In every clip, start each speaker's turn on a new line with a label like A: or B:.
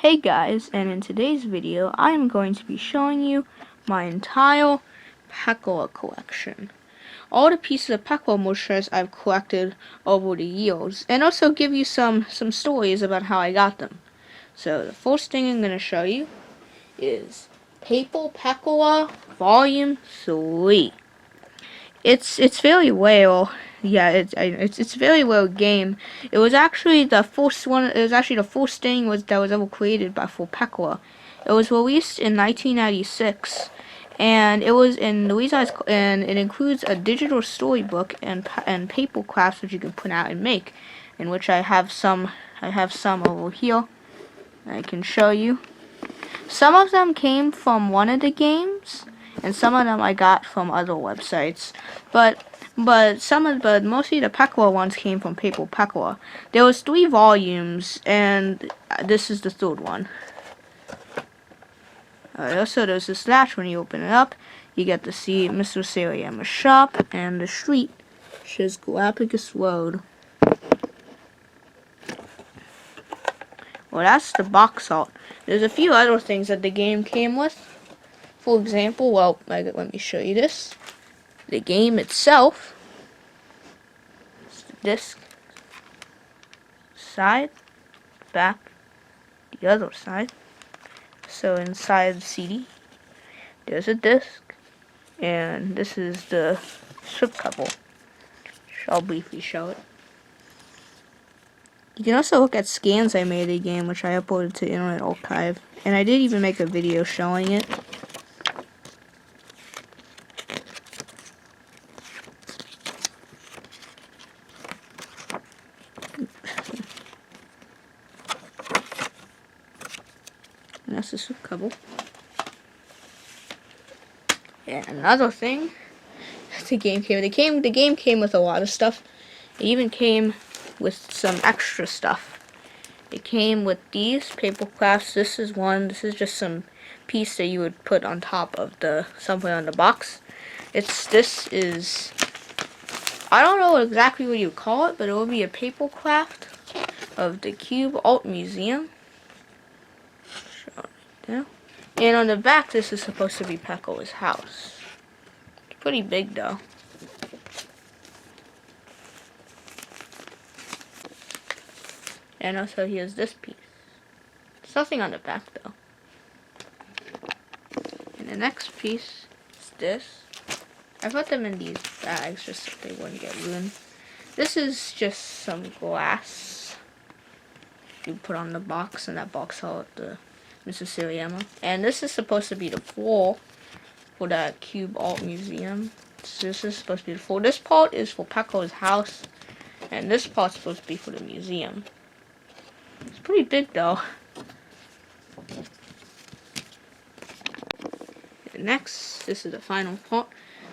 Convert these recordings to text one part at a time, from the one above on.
A: Hey guys, and in today's video I am going to be showing you my entire Pecola collection. All the pieces of Pecola moisturizer I've collected over the years, and also give you some stories about how I got them. So the first thing I'm going to show you is Pecola Volume 3. It's very well. Yeah, it's very well game. It was actually the first one. It was actually the first thing that was ever created by Pecola. It was released in 1996, and it was in the reason and it includes a digital storybook and paper crafts which you can print out and make, in which I have some. I have some over here. I can show you. Some of them came from one of the games, and some of them I got from other websites. But mostly the Pecola ones came from Pecola. There was 3 volumes, and this is the 3rd one. Also, there's this latch. When you open it up, you get to see Mr. Sariyama's shop and the street, which is Galapagos Road. Well, that's the box art. There's a few other things that the game came with. For example, well, let me show you this. The game itself, it's the disc, side, back, the other side. So inside the CD, there's a disc, and this is the strip cover. I'll briefly show it. You can also look at scans I made of the game, which I uploaded to Internet Archive, and I did even make a video showing it. And that's the soup cover. And another thing, the game came with a lot of stuff. It even came with some extra stuff. It came with these paper crafts. This is one. This is just some piece that you would put on top of something on the box. This is, I don't know exactly what you call it, but it will be a paper craft of the Cube Art Museum. Yeah. And on the back, this is supposed to be Pecola's house. It's pretty big, though. And also, here's this piece. There's nothing on the back, though. And the next piece is this. I put them in these bags just so they wouldn't get ruined. This is just some glass you put on the box, and that box held the Mr. Sariyama. And this is supposed to be the floor for the Cube Art Museum. So this is supposed to be the floor. This part is for Pecola's house, and this part's supposed to be for the museum. It's pretty big, though. And next, this is the final part.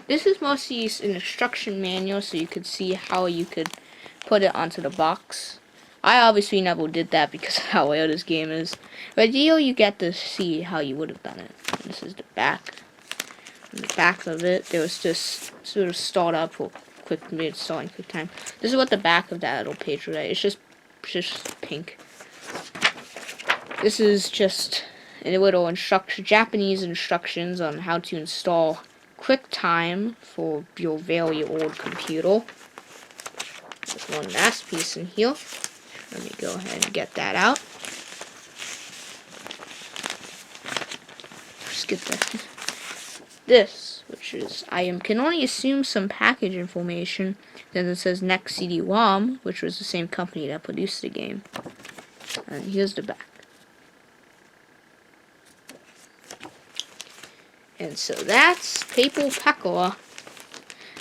A: This is mostly an instruction manual, so you could see how you could put it onto the box. I obviously never did that because of how rare this game is. But here you get to see how you would have done it. And this is the back. On the back of it, there was just sort of start up for installing QuickTime. This is what the back of that little page was like. It's just pink. This is just a little Japanese instructions on how to install QuickTime for your very old computer. There's one last piece in here. Let me go ahead and get that out. Just get that. This, which is, can only assume some package information. Then it says Next CD-ROM, which was the same company that produced the game. And here's the back. And so that's Pecola.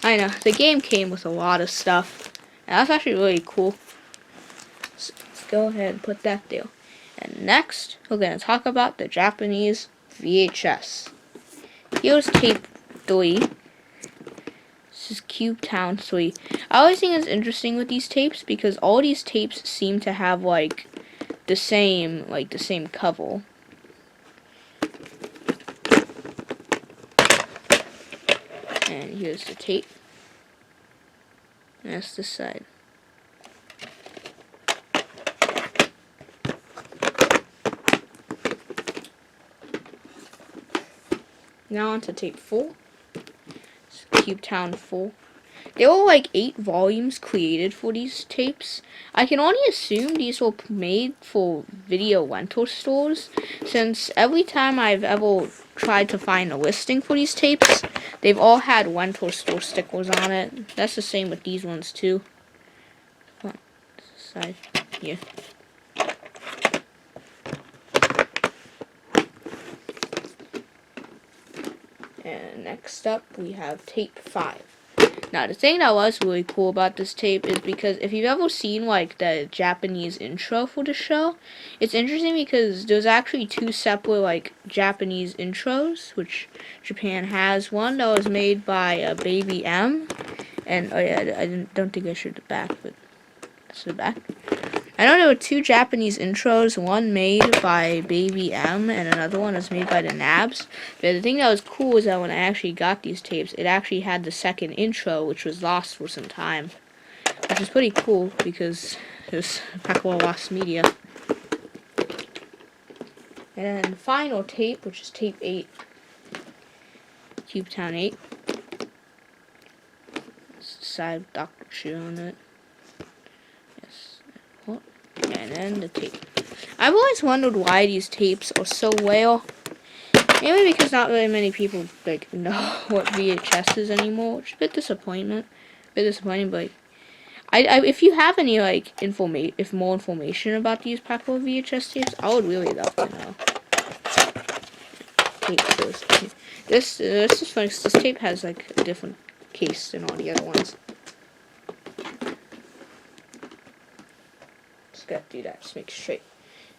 A: I know, the game came with a lot of stuff. And that's actually really cool. So let's go ahead and put that there. And next, we're going to talk about the Japanese VHS. Here's tape 3. This is Cube Town 3. I always think it's interesting with these tapes because all these tapes seem to have like the same cover. And here's the tape. And that's this side. Now on to tape 4. Cube Town 4. There were like 8 volumes created for these tapes. I can only assume these were made for video rental stores, since every time I've ever tried to find a listing for these tapes, they've all had rental store stickers on it. That's the same with these ones too. Side here. And next up we have tape 5. Now, the thing that was really cool about this tape is because if you've ever seen, like, the Japanese intro for the show, it's interesting because there's actually 2 separate, like, Japanese intros, which Japan has. One that was made by Baby M, and, oh yeah, I don't think I showed the back, but that's the back. I know there were 2 Japanese intros, one made by Baby M and another one was made by the Nabs. But the thing that was cool is that when I actually got these tapes, it actually had the second intro, which was lost for some time. Which is pretty cool because it was Pecola lost media. And then the final tape, which is tape 8. Cube Town 8. It's the side with Dr. Chu on it. And then the tape. I've always wondered why these tapes are so rare. Maybe because not really many people like know what VHS is anymore, which is a bit disappointing. But if you have any like more information about these Pecola VHS tapes, I would really love to know. This is funny. This tape has like a different case than all the other ones. Gotta do that, just make it straight.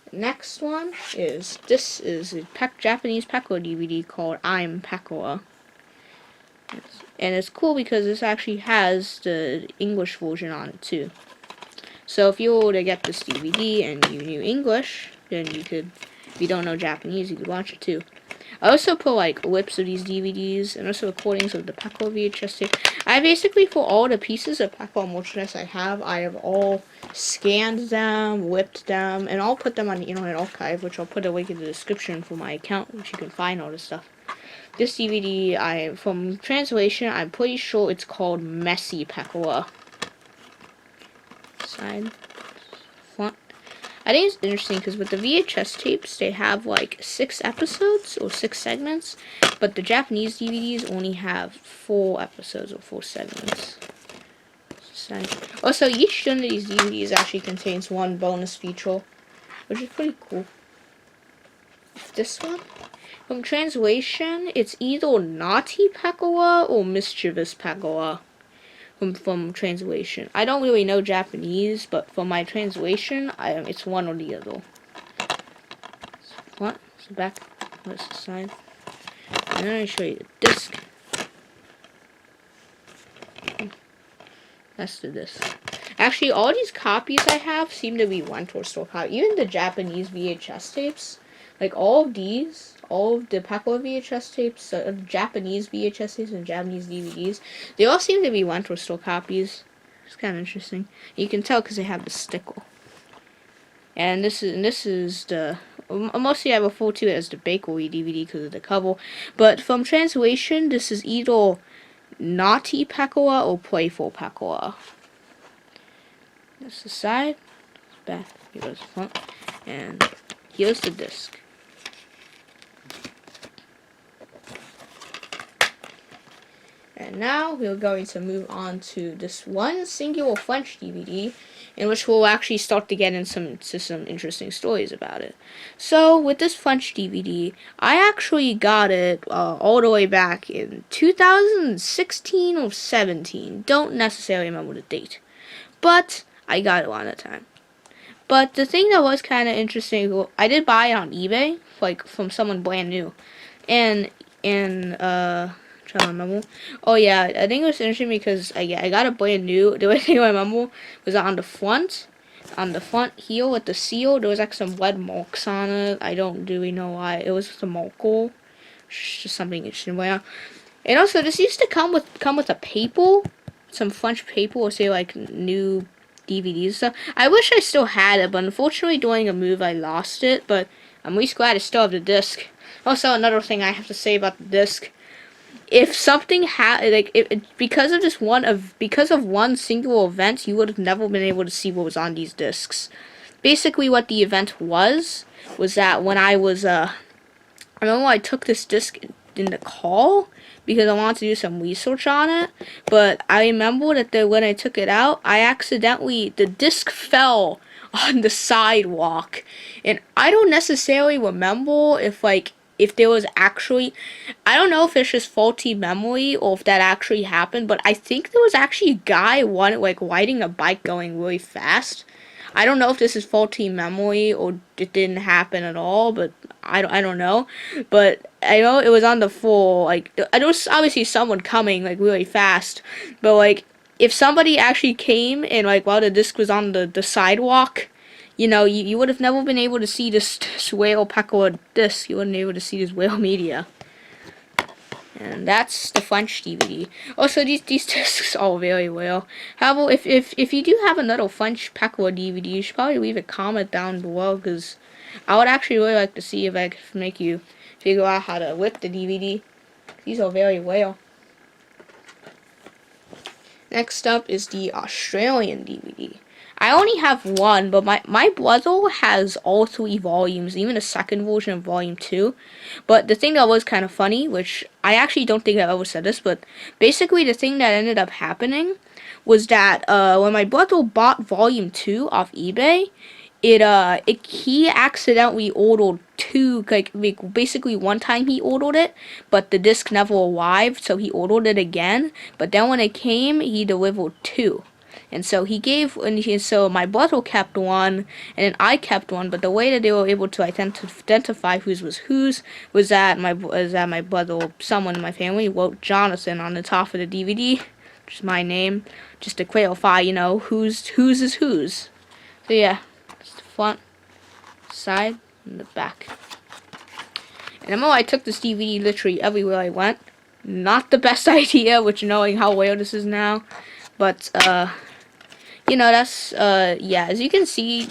A: The next one is, this is a Japanese Pecola DVD called I'm Pecola. And it's cool because this actually has the English version on it too. So if you were to get this DVD and you knew English, then you could, if you don't know Japanese, you could watch it too. I also put like clips of these DVDs and also recordings of the Pecola VHS tape. I basically, for all the pieces of Pecola merchandise I have all scanned them, whipped them, and I'll put them on the Internet Archive, which I'll put a link in the description for my account, which you can find all this stuff. This DVD, from translation, I'm pretty sure it's called Messy Pecola. Side, front. I think it's interesting because with the VHS tapes, they have like 6 episodes or 6 segments, but the Japanese DVDs only have 4 episodes or 4 segments. Also, each one of these DVDs actually contains 1 bonus feature, which is pretty cool. This one, from translation, it's either Naughty Pecola or Mischievous Pecola. From translation. I don't really know Japanese, but from my translation, it's one or the other. What? So back. What's the side? And then I show you the disc. That's the disc. Actually, all these copies I have seem to be rental store copies. Even the Japanese VHS tapes, like all of these. All of the Pecola VHS tapes, Japanese VHS tapes, and Japanese DVDs, they all seem to be rental store copies. It's kind of interesting. You can tell because they have the sticker. And this is the mostly I refer to it as the Bakery DVD because of the cover. But from translation, this is either Naughty Pecola or Playful Pecola. That's the side, back. Here's the front, and here's the disc. And now we're going to move on to this one singular French DVD, in which we'll actually start to get into some interesting stories about it. So with this French DVD, I actually got it all the way back in 2016 or 17. Don't necessarily remember the date, but I got it around that time. But the thing that was kind of interesting, I did buy it on eBay, like from someone brand new, and trying to remember. Oh yeah, I think it was interesting because I got it brand new. The only thing I remember was on the front here with the seal, there was like some red marks on it. I don't really know why. It was the marker, just something interesting. And also, this used to come with a paper, some French paper, or say like new DVDs and stuff. I wish I still had it, but unfortunately during a move I lost it. But I'm at least glad I still have the disc. Also, another thing I have to say about the disc: if something because of one single event, you would have never been able to see what was on these discs. Basically, what the event was that when I remember I took this disc in the call because I wanted to do some research on it. But I remember that when I took it out, the disc fell on the sidewalk. And I don't necessarily remember if there was actually, I don't know if it's just faulty memory or if that actually happened, but I think there was actually a guy riding a bike going really fast. I don't know if this is faulty memory or it didn't happen at all, but I don't know. But I know it was on the floor. I know obviously someone coming really fast, but if somebody actually came and while the disc was on the sidewalk, you would have never been able to see this whale Pecola disc. You wouldn't be able to see this whale media. And that's the French DVD. Also, these discs all very well. However, if you do have another French Pecola DVD, you should probably leave a comment down below, because I would actually really like to see if I could make you figure out how to whip the DVD. These are very well. Next up is the Australian DVD. I only have one, but my brother has all 3 volumes, even a second version of volume 2. But the thing that was kind of funny, which I actually don't think I've ever said this, but basically the thing that ended up happening was that when my brother bought volume 2 off eBay, he accidentally ordered 2, basically one time he ordered it, but the disc never arrived, so he ordered it again. But then when it came, he delivered 2. And so so my brother kept one, and then I kept one. But the way that they were able to identify whose was whose was that my brother, someone in my family, wrote Jonathan on the top of the DVD, which is my name, just to clarify, whose is whose. So yeah, that's the front, side, and the back. And I remember I took this DVD literally everywhere I went. Not the best idea, which knowing how rare this is now, but that's, yeah, as you can see,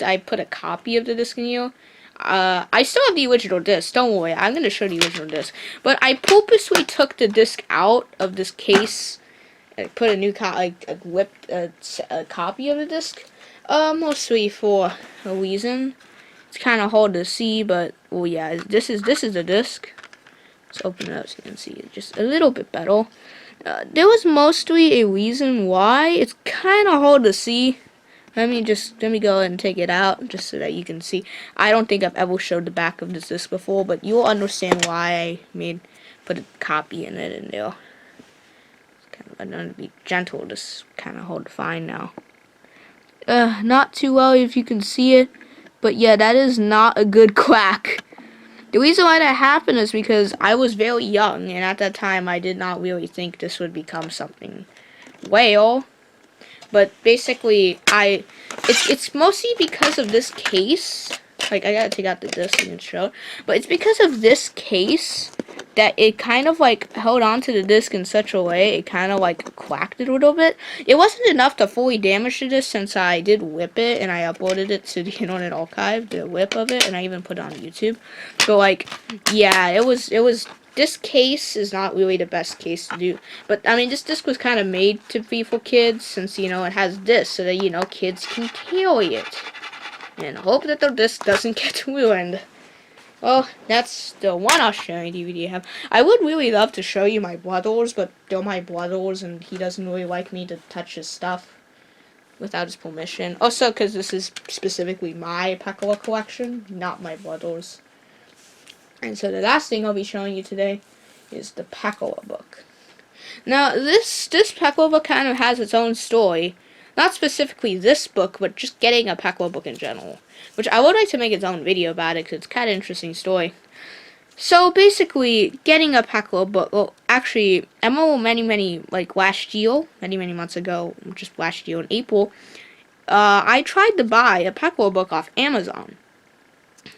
A: I put a copy of the disc in here. I still have the original disc, don't worry, I'm going to show the original disc. But I purposely took the disc out of this case, and put a new whipped a copy of the disc, mostly for a reason. It's kind of hard to see, but, well, yeah, this is the disc. Let's open it up so you can see it just a little bit better. There was mostly a reason why. It's kind of hard to see. Let me go ahead and take it out just so that you can see. I don't think I've ever showed the back of this disc before, but you'll understand why I put a copy in it in there. I'm going to be gentle. This is kind of hard to find now. Not too well if you can see it, but yeah, that is not a good crack. The reason why that happened is because I was very young, and at that time I did not really think this would become something whale. But basically, it's mostly because of this case. I gotta take out the disc and show it. But it's because of this case that it kind of held onto the disc in such a way, it kind of cracked it a little bit. It wasn't enough to fully damage the disc, since I did whip it and I uploaded it to the Internet Archive, the whip of it, and I even put it on YouTube. But yeah, it was this case is not really the best case to do. But I mean, this disc was kind of made to be for kids, since it has this, so that kids can carry it and hope that the disc doesn't get ruined. Well, that's the one Australian DVD I have. I would really love to show you my brother's, but they're my brother's, and he doesn't really like me to touch his stuff without his permission. Also, because this is specifically my Pecola collection, not my brother's. And so the last thing I'll be showing you today is the Pecola book. Now, this Pecola book kind of has its own story. Not specifically this book, but just getting a Pecola book in general. Which I would like to make its own video about it, because it's kind of an interesting story. So, basically, getting a Pecola book, well, actually, I remember many, last year, many months ago, just last year in April, I tried to buy a Pecola book off Amazon.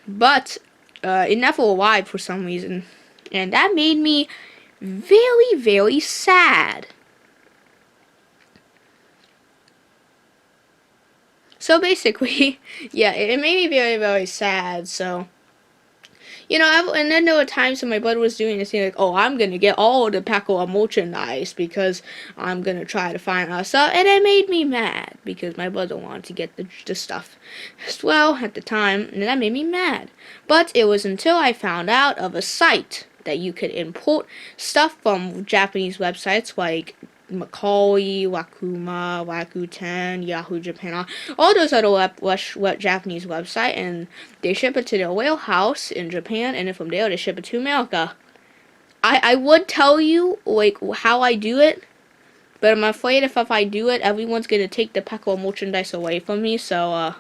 A: But it never arrived for some reason, and that made me very, very sad. So basically, yeah, it made me very, very sad. So And then there were times when my brother was doing this thing like, oh, I'm gonna get all the Pecola merchandise because I'm gonna try to find out stuff, and it made me mad because my brother wanted to get the stuff as well at the time, and that made me mad. But it was until I found out of a site that you could import stuff from Japanese websites like Macaulay, Wakuma, Rakuten, Yahoo Japan, all those other Japanese website, and they ship it to their warehouse in Japan, and then from there they ship it to America. I would tell you like how I do it, but I'm afraid if I do it, everyone's gonna take the Pecola merchandise away from me. So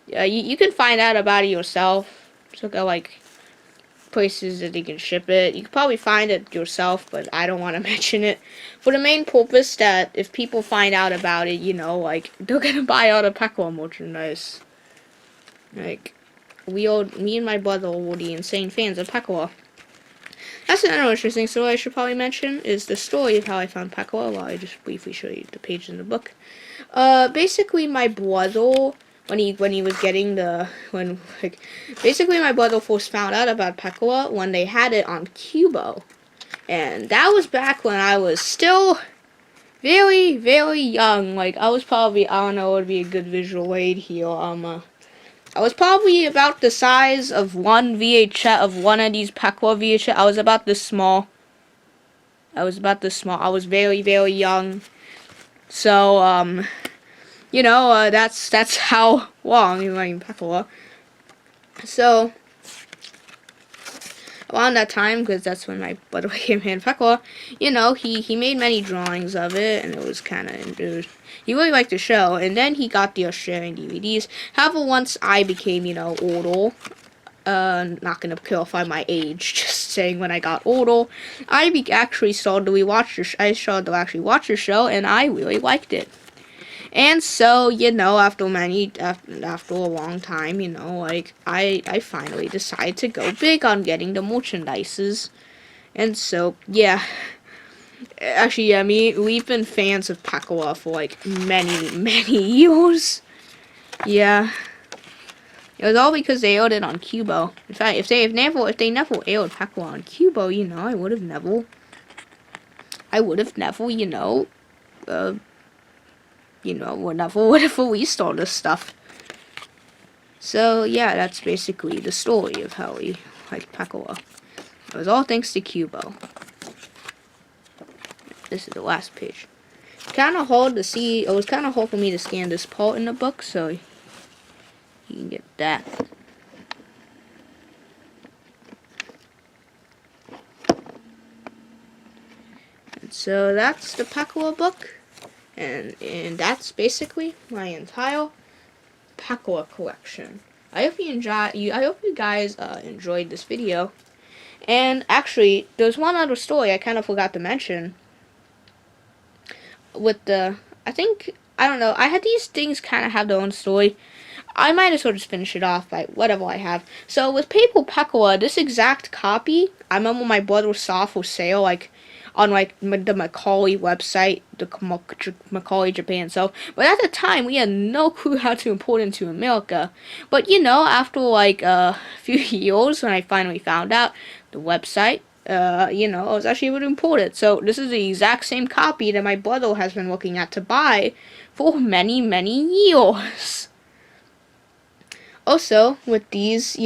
A: yeah, you can find out about it yourself. So go like places that they can ship it. You can probably find it yourself, but I don't want to mention it for the main purpose that if people find out about it, like they're gonna buy all the Pecola merchandise. Like me and my brother were the insane fans of Pecola. That's another interesting story I should probably mention is the story of how I found Pecola. Well, I just briefly show you the page in the book. Basically my brother, when he was getting basically my brother first found out about Pecola when they had it on Cubo, and that was back when I was still very, very young. Like I was probably, I don't know what would be a good visual aid here. I was probably about the size of one VHS of one of these Pecola VHS. I was about this small. I was very, very young. So that's how long you learn Pecola. So around that time, because that's when my brother became fan of Pecola, he made many drawings of it, and it was he really liked the show, and then he got the Australian DVDs. However, once I became, older, not gonna clarify my age, just saying when I got older, I actually started to actually watch the show, and I really liked it. And so, after a long time, like, I finally decided to go big on getting the merchandises. And so, yeah. Actually, yeah, we've been fans of Pecola for, like, many, many years. Yeah. It was all because they aired it on Cubo. In fact, if they never aired Pecola on Cubo, I would have never, would have released all this stuff. So, yeah, that's basically the story of how we liked Pecola. It was all thanks to Cubo. This is the last page. Kind of hard to see. It was kind of hard for me to scan this part in the book, so you can get that. And so that's the Pecola book. And that's basically my entire Pecola collection. I hope you guys enjoyed this video. And actually, there's one other story I kind of forgot to mention. I don't know. I had these things kind of have their own story. I might as well just finish it off by whatever I have. So with Paper Pecola, this exact copy, I remember my brother saw for sale, like, on like the Macaulay website, the Macaulay Japan. So, but at the time we had no clue how to import into America. But after like a few years, when I finally found out the website, I was actually able to import it. So this is the exact same copy that my brother has been looking at to buy for many, many years. Also, with these,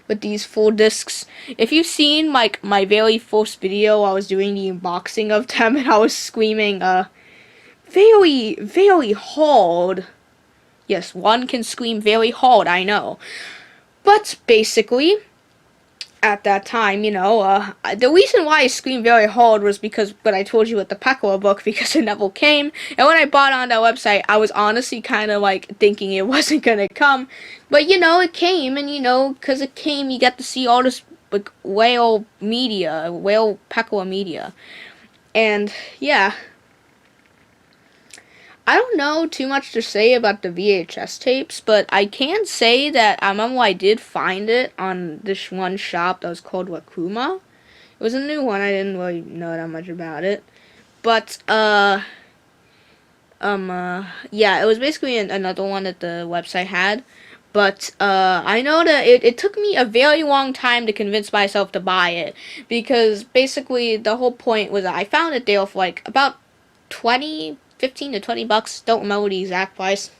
A: with these full discs. If you've seen like my very first video, I was doing the unboxing of them and I was screaming very, very hard. Yes, one can scream very hard, I know. But basically, at that time, the reason why I screamed very hard was because what I told you with the Pecola book, because it never came. And when I bought on that website, I was honestly kind of like thinking it wasn't gonna come. But it came, and because it came, you get to see all this like whale Pecola media. And yeah. I don't know too much to say about the VHS tapes, but I can say that I remember I did find it on this one shop that was called Wakuma. It was a new one. I didn't really know that much about it. But, yeah, it was basically another one that the website had. But I know that it took me a very long time to convince myself to buy it, because basically the whole point was that I found it there for like about 15 to 20 bucks. Don't remember the exact price.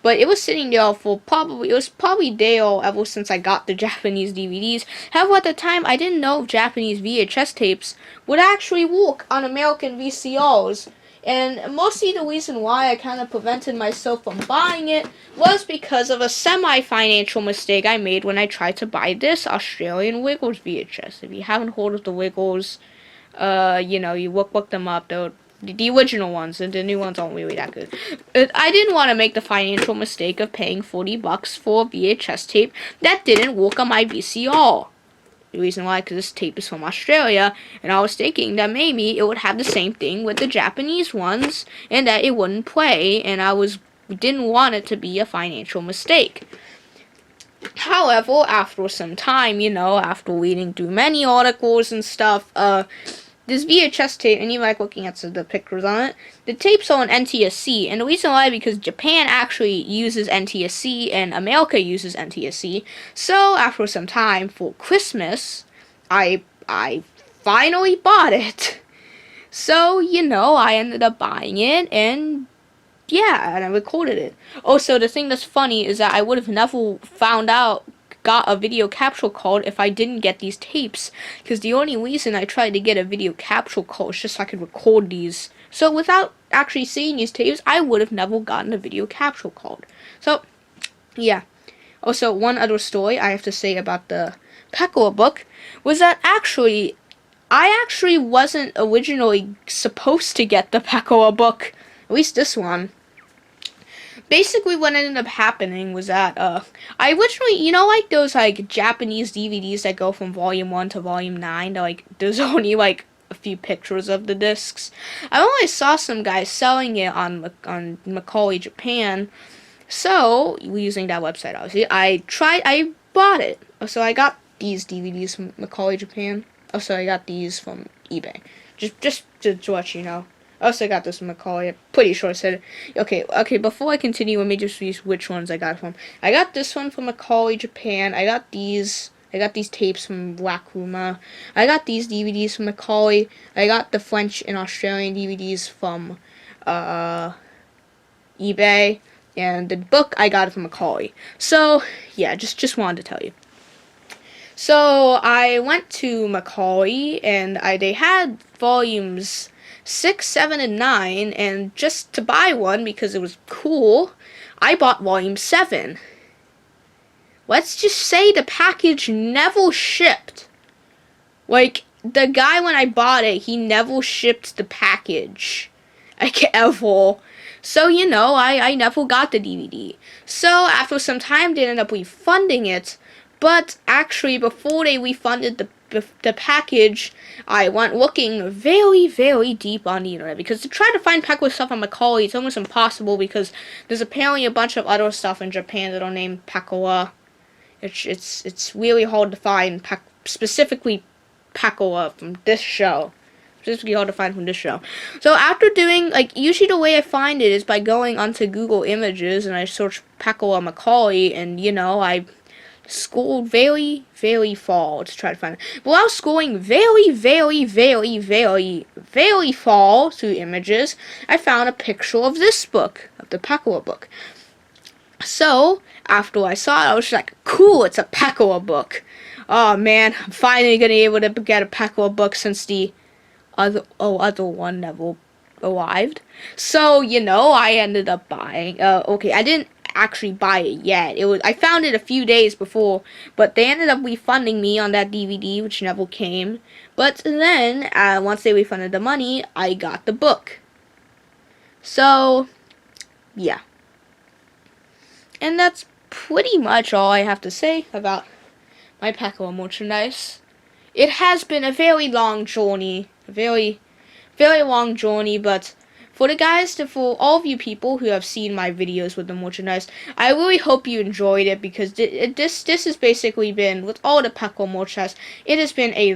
A: But it was sitting there for it was probably there ever since I got the Japanese DVDs. However, at the time, I didn't know if Japanese VHS tapes would actually work on American VCRs. And mostly the reason why I kind of prevented myself from buying it was because of a semi-financial mistake I made when I tried to buy this Australian Wiggles VHS. If you haven't heard of the Wiggles, you look them up. They're the original ones, and the new ones aren't really that good. I didn't want to make the financial mistake of paying 40 bucks for a VHS tape that didn't work on my VCR. The reason why, because this tape is from Australia, and I was thinking that maybe it would have the same thing with the Japanese ones, and that it wouldn't play, and didn't want it to be a financial mistake. However, after some time, after reading through many articles and stuff, this VHS tape, and you like looking at the pictures on it, the tapes are on NTSC, and the reason why, because Japan actually uses NTSC, and America uses NTSC, so after some time, for Christmas, I finally bought it. So, I ended up buying it, and yeah, and I recorded it. Also, the thing that's funny is that I would have never got a video capture card if I didn't get these tapes, because the only reason I tried to get a video capture card is just so I could record these. So without actually seeing these tapes, I would have never gotten a video capture card. So yeah. Also, one other story I have to say about the Pecola book was that I actually wasn't originally supposed to get the Pecola book, at least this one. Basically, what ended up happening was that, I originally, like those, Japanese DVDs that go from Volume 1 to Volume 9, there's only, a few pictures of the discs. I only saw some guys selling it on Macaulay, Japan, so, using that website, obviously, I bought it. So, I got these DVDs from Macaulay, Japan. Also, I got these from eBay. Just to let you know. I also got this from Macaulay. I'm pretty sure I said it. Okay, before I continue, let me just read which ones I got from. I got this one from Macaulay, Japan. I got these tapes from Wakuma. I got these DVDs from Macaulay. I got the French and Australian DVDs from eBay. And the book, I got it from Macaulay. So, yeah, just wanted to tell you. So, I went to Macaulay, and they had volumes 6, 7, and 9, and just to buy one, because it was cool, I bought volume 7. Let's just say the package never shipped. The guy, when I bought it, he never shipped the package. Ever. So, I never got the DVD. So, after some time, they ended up refunding it, but actually, before they refunded the package, I went looking very, very deep on the internet, because to try to find Pecola stuff on Macaulay, it's almost impossible, because there's apparently a bunch of other stuff in Japan that are named Pecola. It's really hard to find specifically Pecola from this show. Specifically hard to find from this show. So after doing, usually the way I find it is by going onto Google Images, and I search Pecola Macaulay, and, I scrolled very, very far to try to find it. While scrolling very, very, very, very, very far through images, I found a picture of this book, of the Pecola book. So, after I saw it, I was just like, cool, it's a Pecola book. Oh man, I'm finally gonna be able to get a Pecola book since the other one never arrived. So, I ended up buying, I didn't actually buy it yet. I found it a few days before, but they ended up refunding me on that DVD, which never came. But then, once they refunded the money, I got the book. So, yeah. And that's pretty much all I have to say about my Pecola merchandise. It has been a very long journey, a very, very long journey, but for all of you people who have seen my videos with the merchandise, I really hope you enjoyed it, because this has basically been, with all the Pecola merchandise, it has been a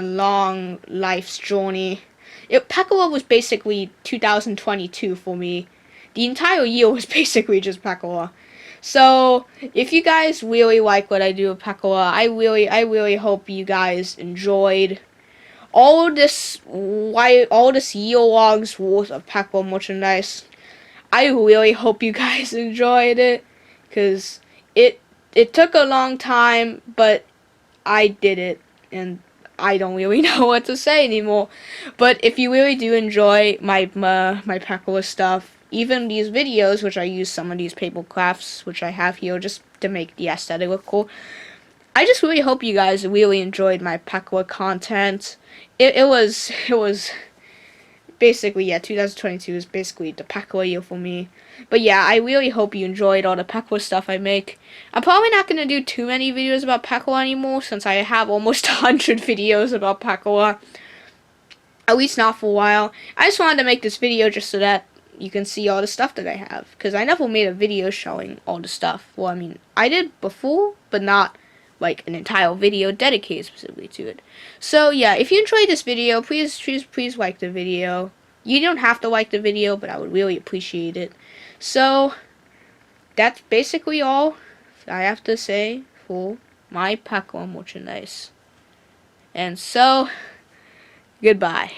A: long life's journey. Pecola was basically 2022 for me. The entire year was basically just Pecola. So if you guys really like what I do with Pecola, I really hope you guys enjoyed all this year long's worth of Pecola merchandise. I really hope you guys enjoyed it, cause it took a long time, but I did it, and I don't really know what to say anymore. But if you really do enjoy my Pecola stuff, even these videos, which I use some of these paper crafts, which I have here just to make the aesthetic look cool, I just really hope you guys really enjoyed my Pecola content. It was basically, yeah, 2022 is basically the Pecola year for me. But yeah, I really hope you enjoyed all the Pecola stuff I make. I'm probably not going to do too many videos about Pecola anymore, since I have almost 100 videos about Pecola. At least not for a while. I just wanted to make this video just so that you can see all the stuff that I have, because I never made a video showing all the stuff. Well, I mean, I did before, but not like an entire video dedicated specifically to it. So yeah, if you enjoyed this video, please like the video. You don't have to like the video, but I would really appreciate it. So that's basically all I have to say for my Pecola merchandise. And so, goodbye.